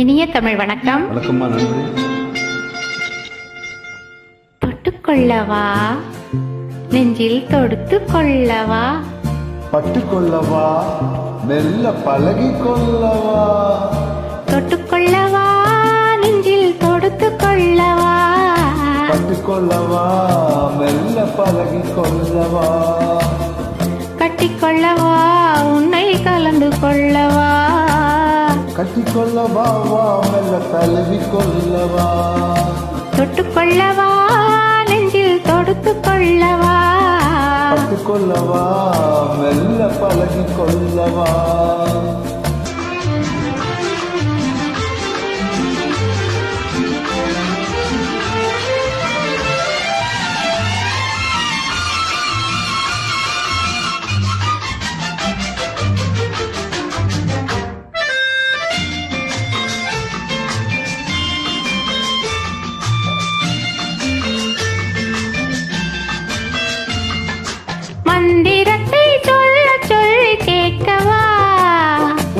இனிய தமிழ் வணக்கம். வணக்கம்மா, நன்றி. தொட்டுக்கொள்ளவா, நெஞ்சில் தொடுத்து கொள்ளவா, பட்டுக்கொள்ளவா, மெல்ல பழகி கொள்ளவா, தொட்டுக்கொள்ளவா, நெஞ்சில் தொடுத்து கொள்ளவா, பட்டுக்கொள்ளவா, மெல்ல பழகி கொள்ளவா, கட்டிக்கொள்ளவா, உன்னை கலந்து கொள்ளவா, கட்டிக்கொள்ளவா, வா மெல்ல தழுவி கொள்ளவா, தொட்டுக்கொள்ளவா, நெஞ்சில் தொடுத்து கொள்ளவா, பட்டுக்கொள்ளவா, மெல்ல பழகி கொள்ளவா. மந்திரத்தை சொல்ல சொல்லி கேட்கவா,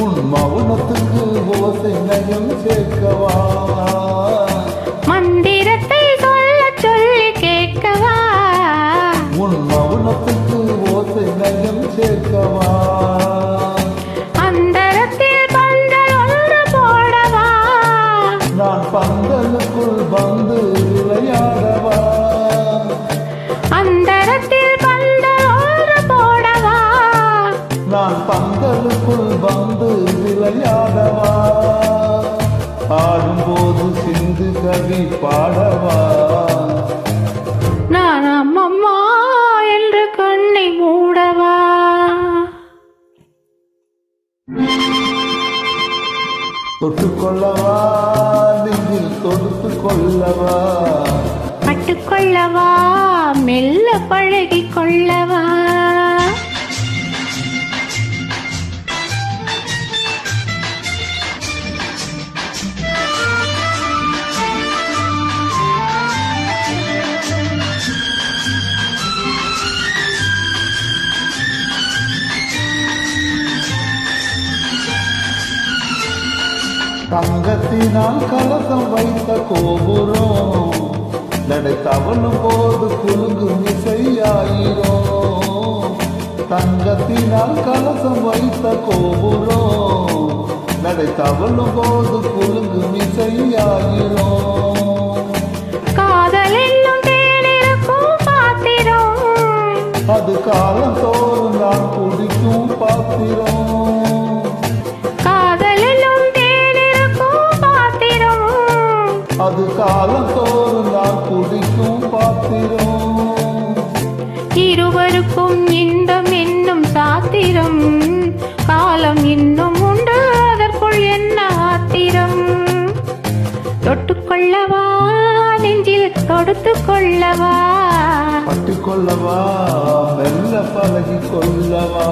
உன் மௌனத்துக்கு ஓசையும் சேர்க்கவா, மந்திரத்தை சொல்ல சொல்லி கேட்கவா, உன் மௌனத்துக்கு ஓசையும் சேர்க்கவா, அந்தரத்தில் பந்தல் ஒன்று போடவா, நான் பந்தலுக்குள் வந்து விளையாடவா, அந்தரத்தில் பந்தல் ஒன்று போடவா, நான் பந்தலுக்குள் வந்து விளையாடவா, ஆடும்போது சிந்து கவி பாடவா, நான் அம்மம்மா என்று கண்ணை மூடவா, தொட்டுக்கொள்ளவா, நெஞ்சில் தொடுத்து கொள்ளவா, பட்டுக்கொள்ளவா, மெல்ல பழகி கொள்ளவா, தங்கத்தினால் கலசம் வைத்த கோபுரம் நடை தவழும் போது குலுங்கும் இசையாயிரும், தங்கத்தினால் கலசம் வைத்த கோபுரம் நடை தவழும் போது குலுங்கும் இசையாயிரும், காதல் என்னும் தேனிருக்கும் பாத்திரம், அது காலம் தோறும் நான் குடிக்கும் பாத்திரம், காதல் என்னும் தேனிருக்கும் பாத்திரம், அது காலம் தோறும் நான் குடிக்கும் பாத்திரம், இருவருக்கும் இன்பம் என்னும் சாத்திரம், காலம் இன்னும் உண்டு அதற்குள் என்ன ஆத்திரம், தொட்டுக்கொள்ளவா, நெஞ்சில் தொடுத்து கொள்ளவா, பட்டுக்கொள்ளவா, மெல்ல பழகி கொள்ளவா,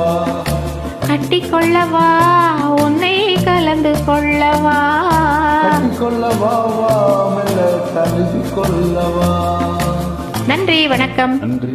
கட்டிக்கொள்ளவா, உன்னை கலந்து கொள்ளவா. கட்டிக்கொள்ளவா, வா மெல்ல தழுவி கொள்ளவா. நன்றி, வணக்கம். நன்றி.